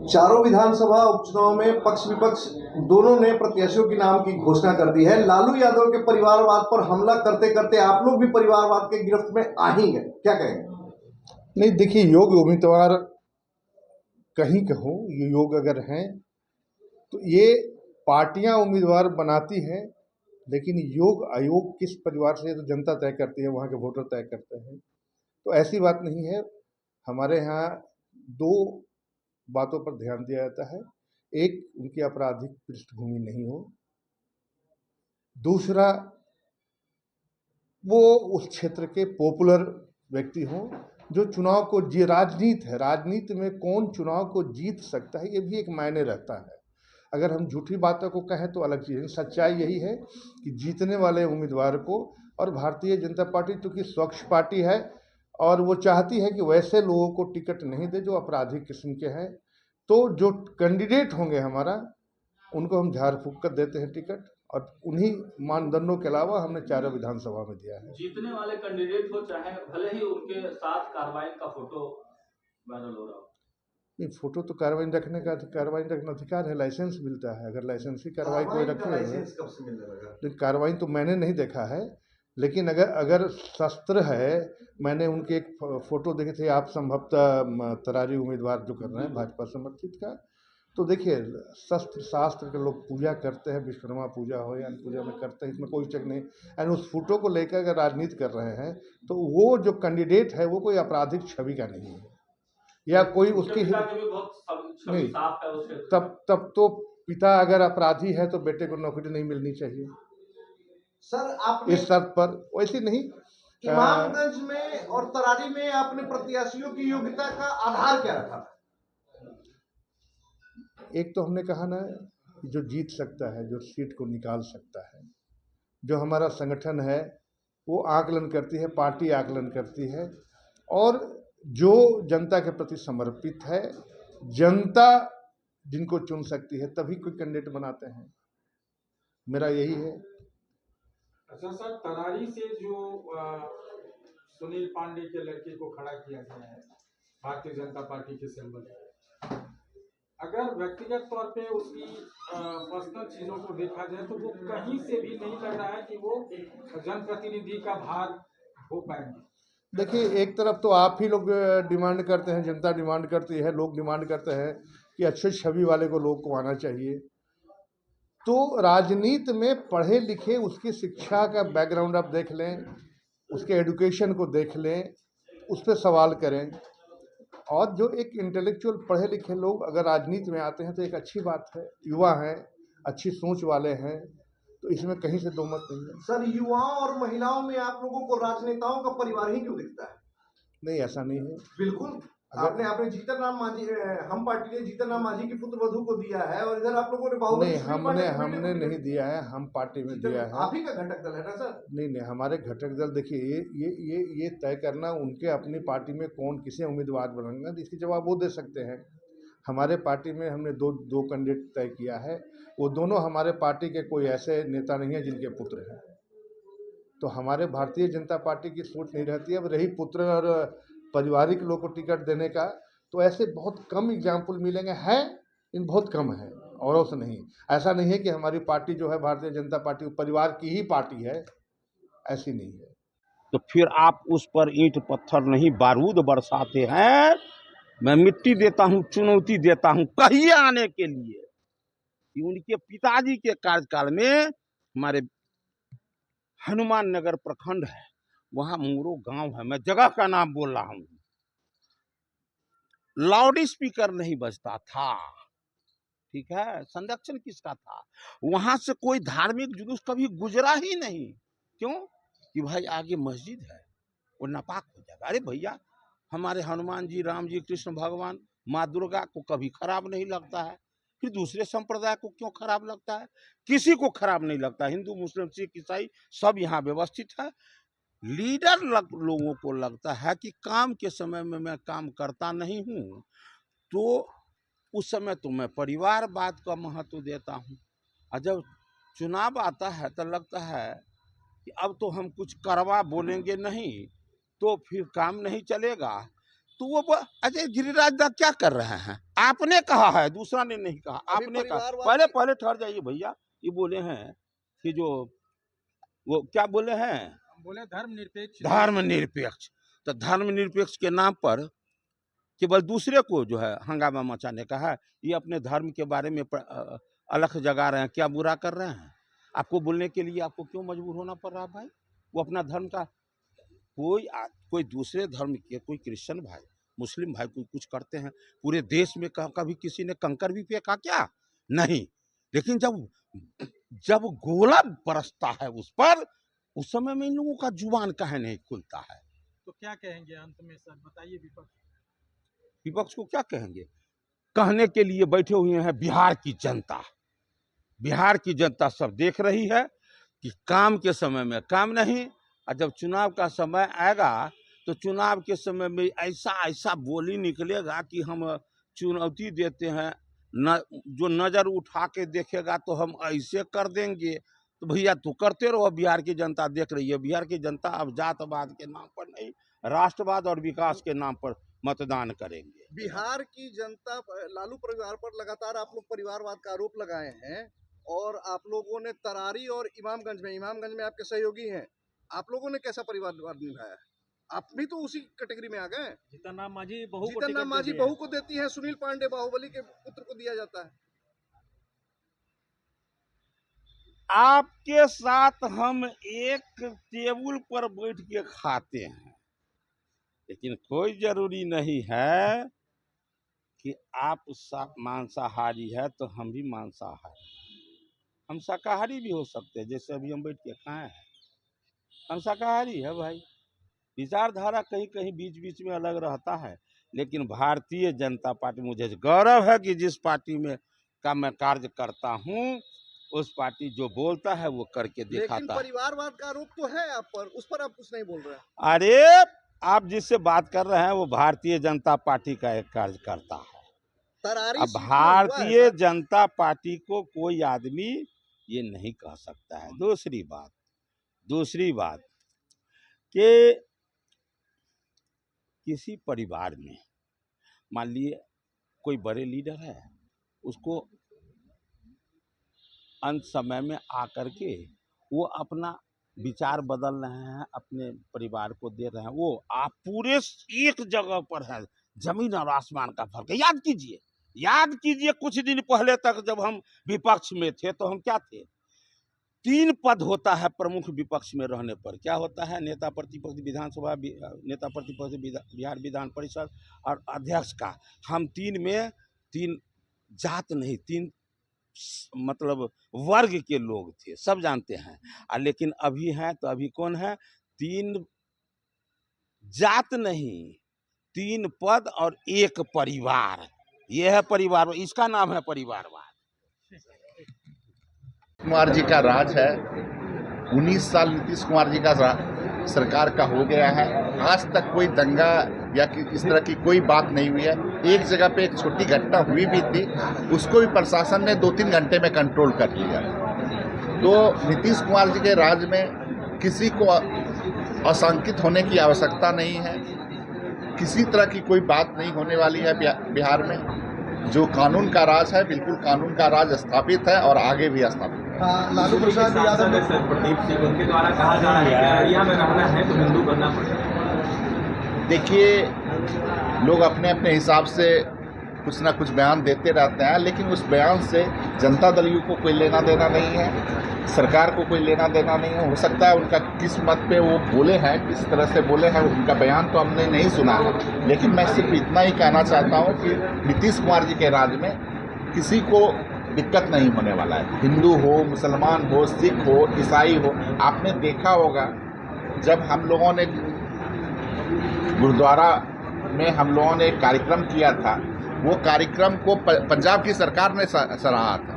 चारों विधानसभा उपचुनाव में पक्ष विपक्ष दोनों ने प्रत्याशियों के नाम की घोषणा कर दी है। लालू यादव के परिवारवाद पर हमला करते करते आप लोग भी परिवारवाद के गिरफ्त में आ ही गए, क्या कहेंगे? नहीं, देखिए, योग्य उम्मीदवार कहीं का हो, ये योग्य अगर हैं तो ये पार्टियां उम्मीदवार बनाती हैं, लेकिन योग आयोग किस परिवार से तो जनता तय करती है, वहाँ के वोटर तय करते हैं। तो ऐसी बात नहीं है। हमारे यहाँ दो बातों पर ध्यान दिया जाता है। एक, उनकी आपराधिक पृष्ठभूमि नहीं हो। दूसरा, वो उस क्षेत्र के पॉपुलर व्यक्ति हों जो चुनाव को राजनीति है, राजनीति में कौन चुनाव को जीत सकता है, ये भी एक मायने रहता है। अगर हम झूठी बातों को कहें तो अलग चीज़ है। सच्चाई यही है कि जीतने वाले उम्मीदवार को, और भारतीय जनता पार्टी चूँकि स्वच्छ पार्टी है और वो चाहती है कि वैसे लोगों को टिकट नहीं दे जो आपराधिक किस्म के हैं, तो जो कैंडिडेट होंगे हमारा, उनको हम झाड़ फूक कर देते हैं टिकट, और उन्हीं मानदंडों के अलावा हमने चारों विधानसभा में दिया है। जीतने वाले कैंडिडेट हो चाहे भले ही उनके साथ कार्रवाई का फोटो वायरल हो रहा हो। नहीं, फोटो तो कार्रवाई रखने का अधिकार है, लाइसेंस मिलता है। अगर लाइसेंस की कार्रवाई कोई रखेगा, लाइसेंस कब से मिलने लगा? कार्रवाई तो मैंने नहीं देखा है, लेकिन अगर शस्त्र है, मैंने उनके एक फोटो देखे थे, आप संभवतः तरारी उम्मीदवार जो कर रहे हैं भाजपा समर्थित का, तो देखिए, शस्त्र शास्त्र के लोग पूजा करते हैं, विश्वकर्मा पूजा हो या अन्य पूजा में करते हैं, इसमें कोई शक नहीं। एंड उस फोटो को लेकर अगर राजनीति कर रहे हैं तो वो जो कैंडिडेट है वो कोई आपराधिक छवि का नहीं है, या कोई उसकी नहीं। तब तो पिता अगर अपराधी है तो बेटे को नौकरी नहीं मिलनी चाहिए सर, आपने इस शर्त पर। वैसे नहीं, इमामगंज में और तरारी में आपने प्रत्याशियों की योग्यता का आधार क्या रखा था? एक तो हमने कहा ना, जो जीत सकता है, जो सीट को निकाल सकता है, जो हमारा संगठन है वो आकलन करती है, पार्टी आकलन करती है, और जो जनता के प्रति समर्पित है, जनता जिनको चुन सकती है तभी कोई कैंडिडेट बनाते हैं। मेरा यही है। अच्छा सर, तरारी से जो सुनील पांडे के लड़के को खड़ा किया गया है भारतीय जनता पार्टी के सिंबल, अगर व्यक्तिगत तौर पे उसकी पर्सनल चीजों को देखा जाए तो वो कहीं से भी नहीं लग रहा है कि वो जनप्रतिनिधि का भार हो पाएंगे। देखिए, एक तरफ तो आप ही लोग डिमांड करते हैं, जनता डिमांड करती है, लोग डिमांड करते हैं कि अच्छे छवि वाले को लोग को आना चाहिए। तो राजनीति में पढ़े लिखे, उसकी शिक्षा का बैकग्राउंड आप देख लें, उसके एजुकेशन को देख लें, उस पर सवाल करें। और जो एक इंटेलेक्चुअल पढ़े लिखे लोग अगर राजनीति में आते हैं तो एक अच्छी बात है। युवा हैं, अच्छी सोच वाले हैं, तो इसमें कहीं से दो मत नहीं है। सर, युवाओं और महिलाओं में आप लोगों को राजनेताओं का परिवार ही क्यों दिखता है? नहीं, ऐसा नहीं है। बिल्कुल, आपने जीतन राम मांझी, हम पार्टी ने जीतन राम मांझी की पुत्रवधू को दिया है, और इधर आप लोगों ने बाहुबली नहीं, हमने नहीं दिया है, हम पार्टी में दिया है। आप ही का घटक दल है ना सर? नहीं, हमारे घटक दल, देखिए, ये तय करना उनके अपनी पार्टी में कौन किसे उम्मीदवार बनाएंगे, इसकी जवाब वो दे सकते हैं। हमारे पार्टी में हमने दो कैंडिडेट तय किया है, वो दोनों हमारे पार्टी के कोई ऐसे नेता नहीं है जिनके पुत्र हैं। तो हमारे भारतीय जनता पार्टी की सोच नहीं रहती है। अब रही पुत्र और पारिवारिक लोग को टिकट देने का, तो ऐसे बहुत कम एग्जाम्पल मिलेंगे, हैं इन बहुत कम है, औरों से नहीं। ऐसा नहीं है कि हमारी पार्टी जो है भारतीय जनता पार्टी परिवार की ही पार्टी है, ऐसी नहीं है। तो फिर आप उस पर ईंट पत्थर नहीं बारूद बरसाते हैं। मैं मिट्टी देता हूं, चुनौती देता हूं कहिए आने के लिए कि उनके पिताजी के कार्यकाल में हमारे हनुमान नगर प्रखंड है, वहां मुंगरो गांव है, मैं जगह का नाम बोल रहा हूं, लाउड स्पीकर नहीं बजता था, ठीक है, संरक्षण किसका था? वहां से कोई धार्मिक जुलूस कभी गुजरा ही नहीं। क्यों? कि भाई आगे मस्जिद है, वो नापाक हो जाएगा। अरे भैया, हमारे हनुमान जी, राम जी, कृष्ण भगवान, माँ दुर्गा को कभी खराब नहीं लगता है, फिर दूसरे संप्रदाय को क्यों खराब लगता है? किसी को खराब नहीं लगता। हिंदू, मुस्लिम, सिख, ईसाई सब यहाँ व्यवस्थित है। लीडर लोगों को लगता है कि काम के समय में मैं काम करता नहीं हूँ, तो उस समय तो मैं परिवारवाद का महत्व देता हूँ, और जब चुनाव आता है तो लगता है कि अब तो हम कुछ करवा बोलेंगे नहीं तो फिर काम नहीं चलेगा, तो वो अजय गिरिराज दत्त क्या कर रहे हैं? आपने कहा है, दूसरा ने नहीं कहा, अभी आपने कहा। परिवारवाद पहले ठहर जाइए भैया। ये बोले हैं कि जो वो क्या बोले हैं, हम बोले धर्मनिरपेक्ष। धर्मनिरपेक्ष। तो धर्मनिरपेक्ष के नाम पर केवल दूसरे को जो है हंगामा मचाने का है। ये अपने धर्म के बारे में अलख जगा रहे हैं, क्या बुरा कर रहे हैं? आपको बोलने के लिए आपको क्यों मजबूर होना पड़ रहा है भाई? वो अपना धर्म का कोई दूसरे धर्म के, कोई क्रिश्चियन भाई, मुस्लिम भाई कोई कुछ करते हैं, पूरे देश में कभी किसी ने कंकर भी फेंका क्या? नहीं। लेकिन जब गोला बरसता है उस पर, उस समय में इन लोगों का जुबान काहे नहीं खुलता है? तो क्या कहेंगे अंत में सर, बताइए। विपक्ष को क्या कहेंगे? कहने के लिए बैठे हुए हैं बिहार की जनता। बिहार की जनता सब देख रही है कि काम के समय में काम नहीं, और जब चुनाव का समय आएगा तो चुनाव के समय में ऐसा बोली निकलेगा कि हम चुनौती देते हैं, जो नजर उठा के देखेगा तो हम ऐसे कर देंगे। तो भैया तो करते रहो, बिहार की जनता देख रही है। बिहार की जनता अब जातवाद के नाम पर नहीं, राष्ट्रवाद और विकास के नाम पर मतदान करेंगे। बिहार की जनता लालू परिवार पर लगातार आप लोग परिवारवाद का आरोप लगाए हैं, और आप लोगों ने तरारी और इमामगंज में आपके सहयोगी हैं, आप लोगों ने कैसा परिवारवाद निभाया? आप भी तो उसी कैटेगरी में आ गए। जीतन मांझी बहू को देती है, सुनील पांडे बाहुबली के पुत्र को दिया जाता है। आपके साथ हम एक टेबल पर बैठ के खाते हैं, लेकिन कोई जरूरी नहीं है कि आप मांसाहारी है तो हम भी मांसाहारी। हम शाकाहारी भी हो सकते हैं, जैसे अभी हम बैठ के खाए हैं, हम शाकाहारी है भाई। विचारधारा कहीं कहीं बीच बीच में अलग रहता है, लेकिन भारतीय जनता पार्टी, मुझे गौरव है कि जिस पार्टी में का मैं कार्य करता हूँ, उस पार्टी जो बोलता है वो करके दिखाता है। लेकिन परिवारवाद का आरोप तो है आप पर, उस पर आप कुछ नहीं बोल रहे हैं। अरे आप जिससे बात कर रहे हैं वो भारतीय जनता पार्टी का एक कार्यकर्ता है। अब भारतीय जनता पार्टी को कोई आदमी ये नहीं कह सकता है। दूसरी बात कि किसी परिवार में मान लिए कोई बड़े लीडर है, उसको अंत समय में आकर के वो अपना विचार बदल रहे हैं, अपने परिवार को दे रहे हैं, वो आप पूरे एक जगह पर है, जमीन और आसमान का फर्क है। याद कीजिए कुछ दिन पहले तक जब हम विपक्ष में थे तो हम क्या थे? 3 पद होता है प्रमुख विपक्ष में रहने पर। क्या होता है? नेता प्रतिपक्ष विधानसभा, नेता प्रतिपक्ष बिहार विधान परिषद और अध्यक्ष का। हम 3 में 3 जात नहीं, 3 मतलब वर्ग के लोग थे, सब जानते हैं। लेकिन अभी हैं तो अभी कौन है? 3 जात नहीं, 3 पद और 1 परिवार। ये है परिवार, इसका नाम है परिवारवाद। कुमार जी का राज है। 19 साल नीतीश कुमार जी का सरकार का हो गया है। आज तक कोई दंगा या इस तरह की कोई बात नहीं हुई है। एक जगह पे एक छोटी घटना हुई भी थी, उसको भी प्रशासन ने 2-3 घंटे में कंट्रोल कर लिया। तो नीतीश कुमार जी के राज में किसी को आशंकित होने की आवश्यकता नहीं है। किसी तरह की कोई बात नहीं होने वाली है बिहार में। जो कानून का राज है, बिल्कुल कानून का राज स्थापित है और आगे भी स्थापित है। लालू प्रसाद यादव प्रदीप सिंह उनके द्वारा कहा जा रहा है कि अररिया में रहना है तो हिंदू बनना पड़ेगा। देखिए, लोग अपने अपने हिसाब से कुछ ना कुछ बयान देते रहते हैं, लेकिन उस बयान से जनता दल यू को कोई लेना देना नहीं है, सरकार को कोई लेना देना नहीं है। हो सकता है उनका किस मत पे वो बोले हैं, किस तरह से बोले हैं, उनका बयान तो हमने नहीं सुना है। लेकिन मैं सिर्फ इतना ही कहना चाहता हूँ कि नीतीश कुमार जी के राज में किसी को दिक्कत नहीं होने वाला है। हिंदू हो, मुसलमान हो, सिख हो, ईसाई हो। आपने देखा होगा जब हम लोगों ने गुरुद्वारा में हम लोगों ने एक कार्यक्रम किया था, वो कार्यक्रम को पंजाब की सरकार ने सराहा था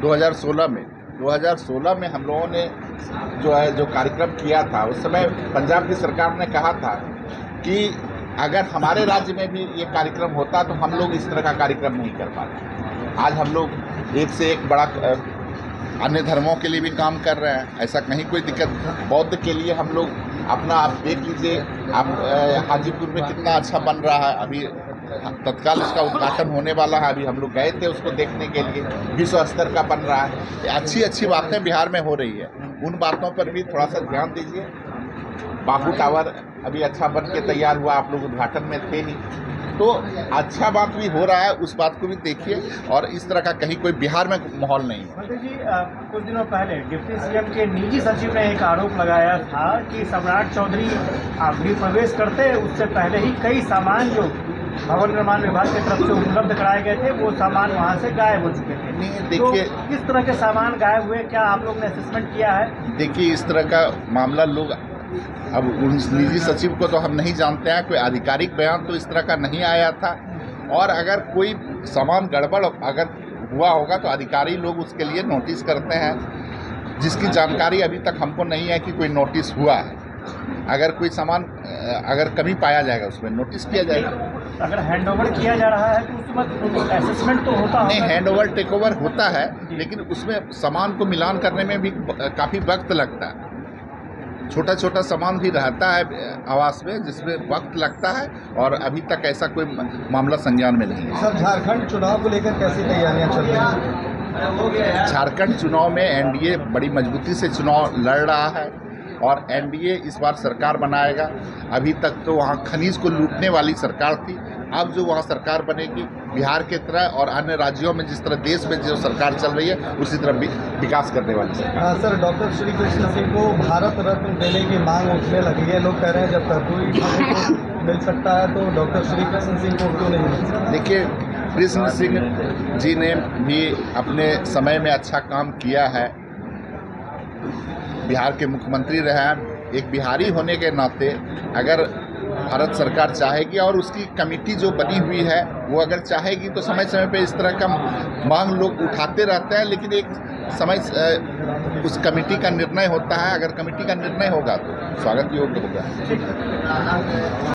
2016 में हम लोगों ने जो कार्यक्रम किया था, उस समय पंजाब की सरकार ने कहा था कि अगर हमारे राज्य में भी ये कार्यक्रम होता तो हम लोग इस तरह का कार्यक्रम नहीं कर पाते। आज हम लोग एक से एक बड़ा अन्य धर्मों के लिए भी काम कर रहे हैं, ऐसा कहीं कोई दिक्कत। बौद्ध के लिए हम लोग अपना आप देख लीजिए, आप हाजीपुर में कितना अच्छा बन रहा है। अभी तत्काल इसका उद्घाटन होने वाला है, अभी हम लोग गए थे उसको देखने के लिए, विश्व स्तर का बन रहा है। अच्छी अच्छी बातें बिहार में हो रही है, उन बातों पर भी थोड़ा सा ध्यान दीजिए। बापू टावर अभी अच्छा बन के तैयार हुआ, आप लोग उद्घाटन में थे ही, तो अच्छा बात भी हो रहा है, उस बात को भी देखिए। और इस तरह का कहीं कोई बिहार में माहौल नहीं है। मंत्री जी, कुछ दिनों पहले डिप्टी सीएम के निजी सचिव ने एक आरोप लगाया था कि सम्राट चौधरी गृह प्रवेश करते उससे पहले ही कई सामान जो भवन निर्माण विभाग की तरफ से उपलब्ध कराए गए थे, वो सामान वहाँ से गायब हो चुके थे। नहीं, देखिए, तो किस तरह के सामान गायब हुए, क्या आप लोग ने असेसमेंट किया है? देखिए, इस तरह का मामला लोग, अब उस निजी सचिव को तो हम नहीं जानते हैं, कोई आधिकारिक बयान तो इस तरह का नहीं आया था। और अगर कोई सामान गड़बड़ अगर हुआ होगा तो अधिकारी लोग उसके लिए नोटिस करते हैं, जिसकी जानकारी अभी तक हमको नहीं है कि कोई नोटिस हुआ है। अगर कोई सामान अगर कमी पाया जाएगा उसमें नोटिस किया जाएगा। अगर हैंडओवर किया जा रहा है तो उस वक्त असेसमेंट तो होता नहीं, है। हैंडओवर टेक ओवर होता है, लेकिन उसमें सामान को मिलान करने में भी काफ़ी वक्त लगता है। छोटा छोटा सामान भी रहता है आवास में, जिसमें वक्त लगता है, और अभी तक ऐसा कोई मामला संज्ञान में नहीं है। सर, झारखंड चुनाव को लेकर कैसी तैयारियां चल रही हैं? झारखंड चुनाव में एनडीए बड़ी मजबूती से चुनाव लड़ रहा है, और एनडीए इस बार सरकार बनाएगा। अभी तक तो वहाँ खनिज को लूटने वाली सरकार थी, अब जो वहाँ सरकार बनेगी बिहार के तरह और अन्य राज्यों में जिस तरह देश में जो सरकार चल रही है उसी तरह विकास करने वाली सरकार। सर, डॉक्टर श्री कृष्ण सिंह को भारत रत्न देने की मांग उठने लगी है। लोग कह रहे हैं जब कर्पूरी को मिल सकता है तो डॉक्टर श्री कृष्ण सिंह को क्यों नहीं मिल सकता? देखिए, कृष्ण सिंह जी ने भी अपने समय में अच्छा काम किया है, बिहार के मुख्यमंत्री रहे हैं। एक बिहारी होने के नाते अगर भारत सरकार चाहेगी और उसकी कमेटी जो बनी हुई है वो अगर चाहेगी तो समय समय पे इस तरह का मांग लोग उठाते रहते हैं, लेकिन एक समय उस कमेटी का निर्णय होता है। अगर कमेटी का निर्णय होगा तो स्वागत योग्य होगा।